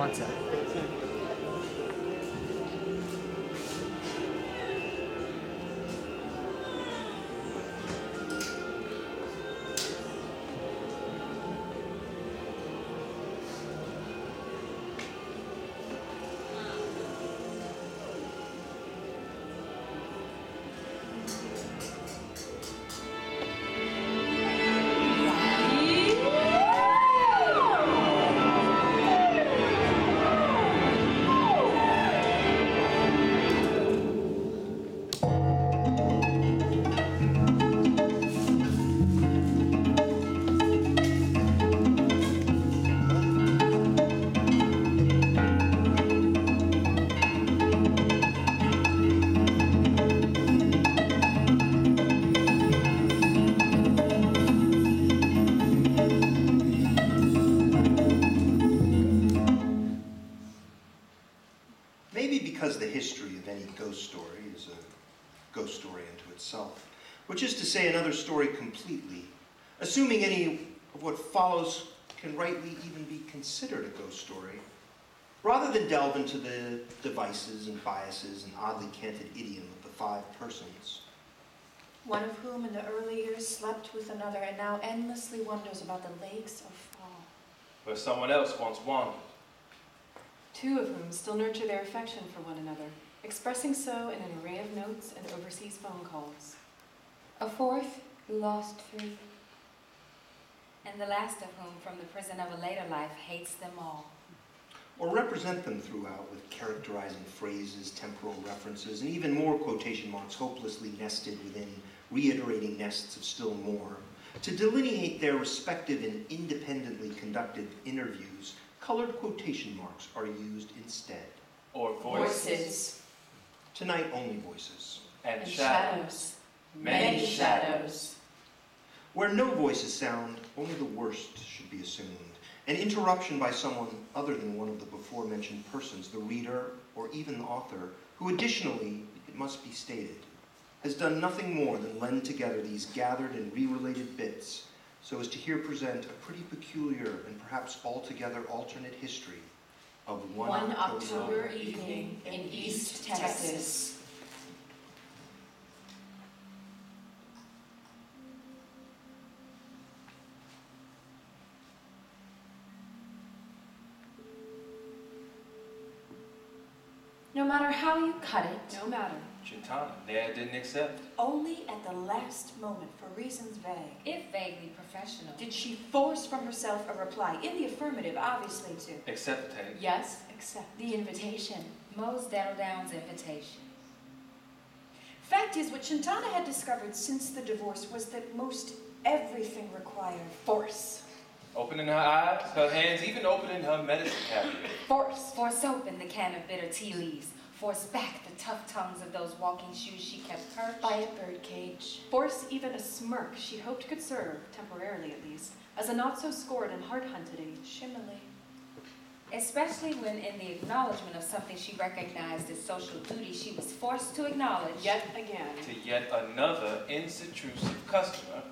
One sec. Which is to say another story completely, assuming any of what follows can rightly even be considered a ghost story, rather than delve into the devices and biases and oddly canted idiom of the five persons. One of whom in the early years slept with another and now endlessly wonders about the lakes of fall. Where someone else once wandered. Two of whom still nurture their affection for one another, expressing so in an array of notes and overseas phone calls. A fourth who lost three. And the last of whom, from the prison of a later life, hates them all. Or represent them throughout with characterizing phrases, temporal references, and even more quotation marks hopelessly nested within reiterating nests of still more. To delineate their respective and independently conducted interviews, colored quotation marks are used instead. Or voices. Tonight, only voices. And shadows. Many shadows. Where no voices sound, only the worst should be assumed. An interruption by someone other than one of the before-mentioned persons, the reader or even the author, who additionally, it must be stated, has done nothing more than lend together these gathered and re-related bits so as to here present a pretty peculiar and perhaps altogether alternate history of one October evening in East Texas. No matter how you cut it, No matter. Chintana, Dad didn't accept. only at the last moment, for reasons vague, If vaguely professional. did she force from herself a reply, in the affirmative, obviously, to Accept the tape. Yes, accept. the invitation. Mose Down's invitation. Fact is, what Chintana had discovered since the divorce was that most everything required force. Opening her eyes, her hands even opening her medicine cabinet. Force. Force open the can of bitter tea leaves. Force back the tough tongues of those walking shoes she kept perched By a birdcage. Force even a smirk she hoped could serve, temporarily at least, as a not-so-scored and hard-hunted age. Shimmily. Especially when in the acknowledgement of something she recognized as social duty, she was forced to acknowledge Yet again. To yet another intrusive customer,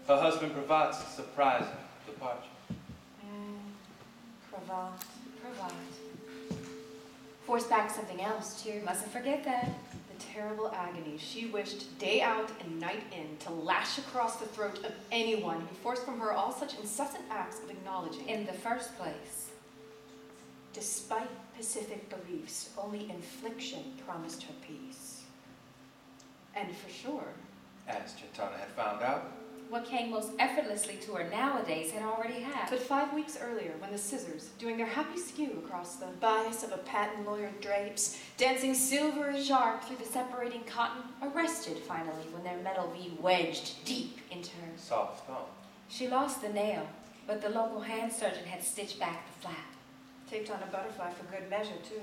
her husband provides a surprising departure. Cravat. Provide. Force back something else, too. Mustn't forget that. The terrible agony she wished day out and night in to lash across the throat of anyone who forced from her all such incessant acts of acknowledging. In the first place. Despite pacific beliefs, only infliction promised her peace. And for sure, As Chintana had found out, What came most effortlessly to her nowadays had already but happened. 5 weeks earlier, when the scissors, doing their happy skew across the Bias of a patent lawyer drapes, dancing silvery sharp through the separating cotton, arrested finally when their metal V wedged deep into her. soft thumb. She lost the nail, but the local hand surgeon had stitched back the flap. Taped on a butterfly for good measure, too.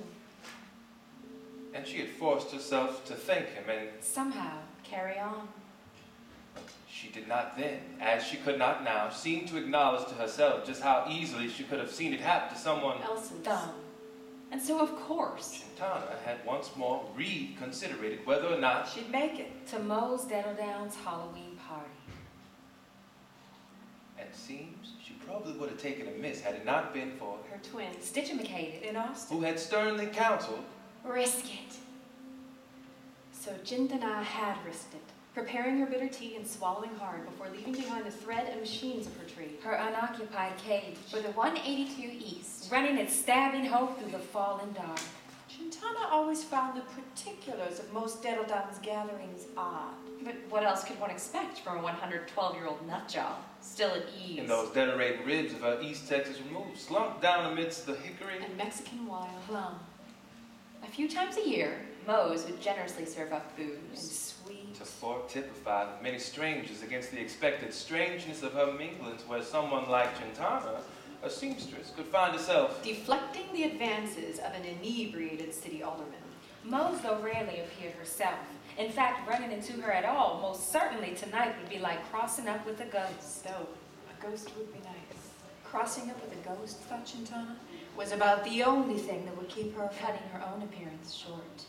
And she had forced herself to thank him, and Somehow, Carry on. she did not then, as she could not now, seem to acknowledge to herself just how easily she could have seen it happen to someone. else's thumb. And so, of course, Chintana had once more reconsidered whether or not She'd make it. To Mose Down's Halloween party. And seems she probably would have taken a miss had it not been for Her twin, Stitchimicated. in Austin. who had sternly counseled. Risk it. So Jintana had risked it, preparing her bitter tea and swallowing hard before leaving behind the thread and machines of her trade. Her unoccupied cage. For the 182 East. Running its stabbing hope through the falling dark. Chintana always found the particulars of most Dettledam's gatherings odd. But what else could one expect from a 112-year-old nutjob, still at ease? And those deteriorating ribs of her East Texas removed, slumped down amidst the hickory. And Mexican wild. Plum. A few times a year, Mose would generously serve up And booze. sweet. To typify the many strangers against the expected strangeness of her minglings, where someone like Chintana, a seamstress, could find herself Deflecting the advances of an inebriated city alderman. Mose, though rarely appeared herself. In fact, running into her at all, most certainly tonight would be like crossing up with a ghost. Though, a ghost would be nice. Crossing up with a ghost, thought Chintana, was about the only thing that would keep her from Cutting her own appearance short.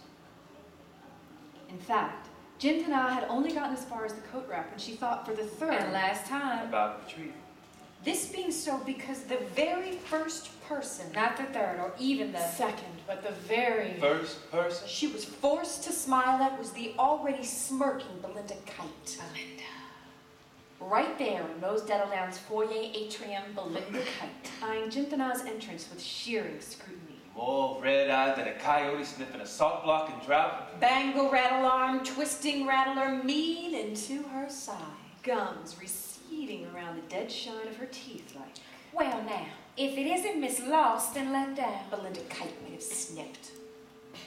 In fact, Jintana had only gotten as far as the coat rack when she thought for the third And last time, about retreat. This being so because the very first person, not the third or even the second, but the very First person. she was forced to smile at was the already smirking Belinda Kite. Belinda. Right there in Mose Dettledown's foyer atrium, Belinda Kite. eyeing Jintana's entrance with shearing scrutiny. More red-eyed than a coyote sniffing a salt block in drought. Bangle rattle arm, twisting rattler, mean and to her side. Gums receding around the dead shine of her teeth like. Well now, if it isn't Miss Lost and Let Down. Belinda Kite might have sniffed.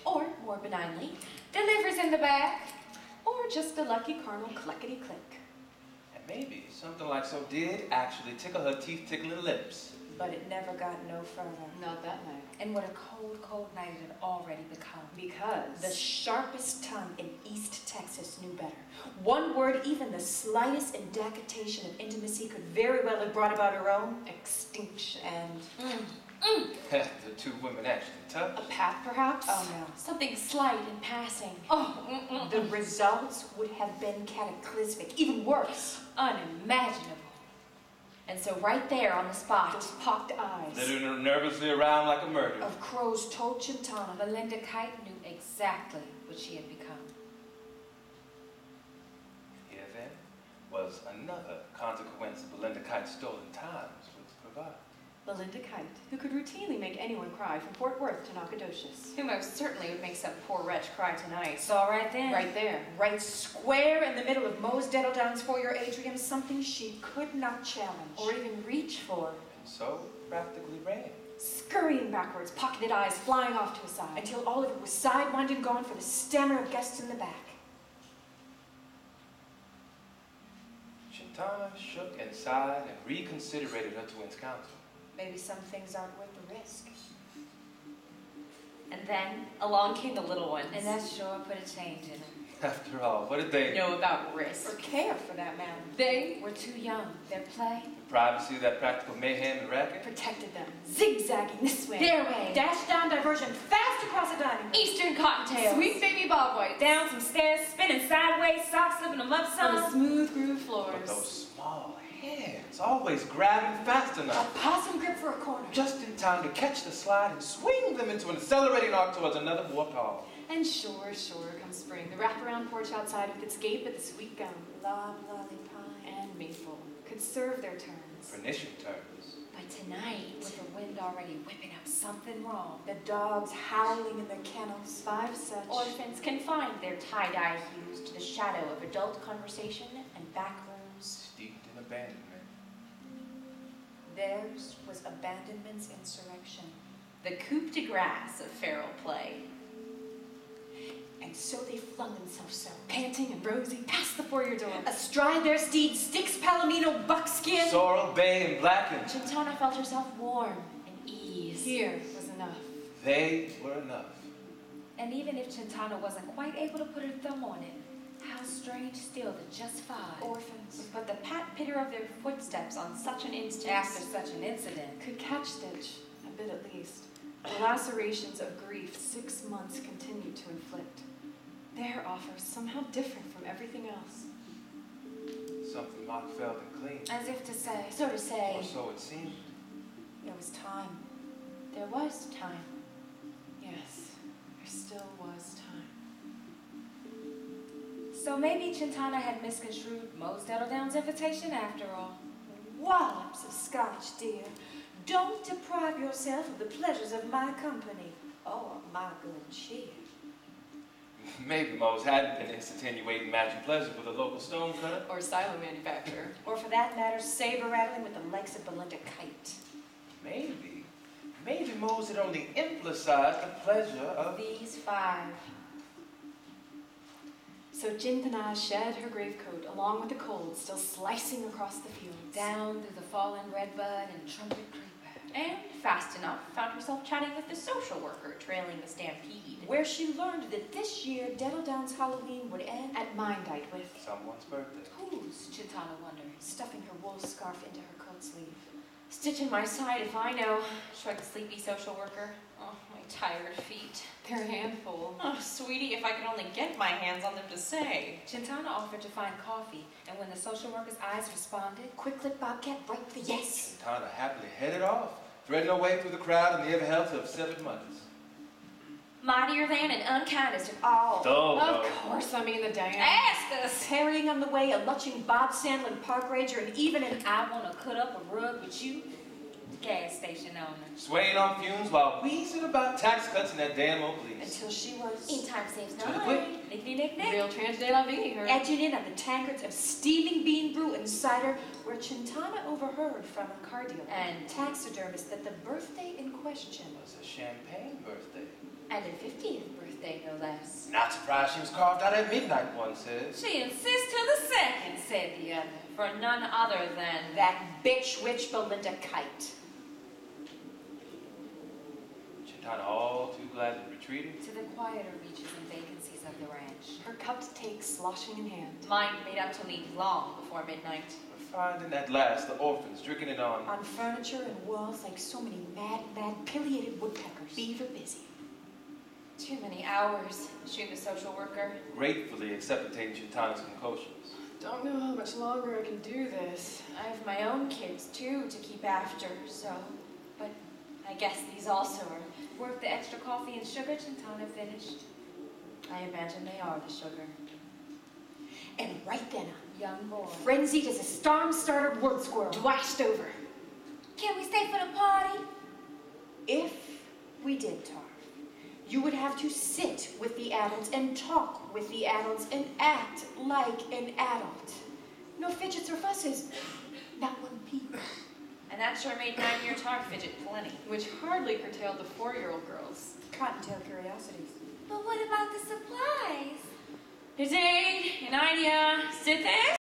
Or, more benignly, Delivers in the back. Or just a lucky carnal cluckety-click. And maybe something like so did actually tickle her teeth-tickling lips. But it never got no further. Not that night. And what a cold, cold night it had already become. Because The sharpest tongue in East Texas knew better. One word, even the slightest indication of intimacy, could very well have brought about her own extinction. and The two women actually A touched. path, perhaps? oh no. something slight in passing. Oh, The results would have been cataclysmic, even worse. unimaginable. And so right there on the spot, Those pocked eyes. Flitting her nervously around like a murderer. Of Crows told Chintana. Belinda Kite knew exactly what she had become. Here then was another consequence of Belinda Kite's stolen times would provide. Belinda Kite, who could routinely make anyone cry from Fort Worth to Nacogdoches. who most certainly would make some poor wretch cry tonight. Saw right then. Right there. Right square in the middle of Mose Dettledown's foyer atrium, something she could not challenge. Or even reach for. And so practically ran. Scurrying backwards, pocketed eyes flying off to a side. Until all of it was sidewind and gone for the stammer of guests in the back. Chintana shook and sighed and reconsidered her twin's counsel. Maybe some things aren't worth the risk. And then along came the little ones. And that sure put a change in her. After all, what did they know about risk. Or care, for that matter. They were too young. Their play, The privacy of that practical mayhem and racket? Protected them, zigzagging this way. Their way. Dash down diversion, fast across the dining room. Eastern cottontails. sweet baby bob white, down some stairs, spinning sideways, socks slipping them up On the some. smooth groove But floors. those small hands, always grabbing fast A enough. possum grip for a corner. Just in time to catch the slide and swing them into an accelerating arc towards another warped hall. And sure comes spring. The wraparound porch outside with its gape at the sweet gum Lob, lolly pine. and maple could serve their turns. Pernicious terms. But tonight, With the wind already whipping up something wrong. The dogs howling in their kennels. 5 such. orphans confined their tie-dye hues to the shadow of adult conversation and back rooms. Steeped in abandonment. Theirs was abandonment's insurrection. The coup de grace of feral play. And so they flung themselves so, Panting and rosy past the foyer door. astride their steeds, Styx Palomino buckskin. Sorrel, bay, and blackened. Chintana felt herself warm and ease. Here was enough. They were enough. And even if Chintana wasn't quite able to put her thumb on it, how strange still that just 5, Orphans. Was but the pat-pitter of their footsteps on such an instance. after such an incident, Could catch Stitch, a bit at least. The lacerations of grief 6 months continued to inflict. Their offer somehow different from everything else. So something heartfelt and clean. As if to say, So to say, Or so it seemed. there was time. there was time. Yes, there still was time. So maybe Chintana had misconstrued Mose Dettledown's invitation after all. Wallops of scotch, dear. Don't deprive yourself of the pleasures of my company or my good cheer. Maybe Mose hadn't been insinuating matching pleasure with a local stonecutter. Or silo manufacturer. Or for that matter, saber-rattling with the likes of Belinda Kite. Maybe Mose had only emphasized the pleasure of... These five. So Chintana shed her gravecoat along with the cold still slicing across the fields. Down through the fallen redbud and trumpet creeper. And, fast enough, found herself chatting with the social worker trailing the stampede. Where she learned that this year Dettledown's Halloween would end At Mindite with someone's birthday. Whose, Chintana wondered. stuffing her wool scarf into her coat sleeve. Stitch in my side if I know, shrugged the sleepy social worker. Oh, my tired feet. their handful. Oh, sweetie, if I could only get my hands on them to say. Chintana offered to find coffee, and when the social worker's eyes responded, Quick clip Bobcat, right for the yes. Chintana happily headed off, threading her way through the crowd in the ever health of 7 months. Mightier than and unkindest of all. Of course, I mean the Diane. Ask us! Carrying on the way a lutching Bob Sandlin park ranger and even an I want to cut up a rug with you, gas station owner. Swaying on fumes while wheezing about tax cuts and that damn old police. until she was In time saves To the nine. quick. Nickety nick nick. Real tranche de la vie, her. edging in on the tankards of steaming bean brew and cider, where Chintana overheard from a car dealer And- taxidermist that the birthday in question It was a champagne birthday. And a 50th birthday, no less. Not surprised she was carved out at midnight, one says. She insists to the second, said the other. For none other than that bitch witch Belinda Kite. Chintana all too gladly retreated. To the quieter reaches and vacancies of the ranch. Her cup to take sloshing in hand. mind made up to leave long before midnight. Finding at last the orphans drinking it on. On furniture and walls like so many mad, pileated woodpeckers. Beaver busy. Too many hours, shrieked the social worker. Gratefully accepting Chintana's concoctions. Don't know how much longer I can do this. I have my own kids, too, to keep after, so... But I guess these also are... Worth the extra coffee and sugar, Chintana finished. I imagine they are the sugar. And right then, Young boy. frenzied as a storm-started wood squirrel, Blashed over. Can we stay for the party? if we did talk, you would have to sit with the adults and talk with the adults and act like an adult. No fidgets or fusses. Not one peep. And that sure made 9-year talk fidget plenty. Which hardly curtailed the 4-year-old girls. Cottontail curiosities. But what about the supplies? His aid, an idea, sit there.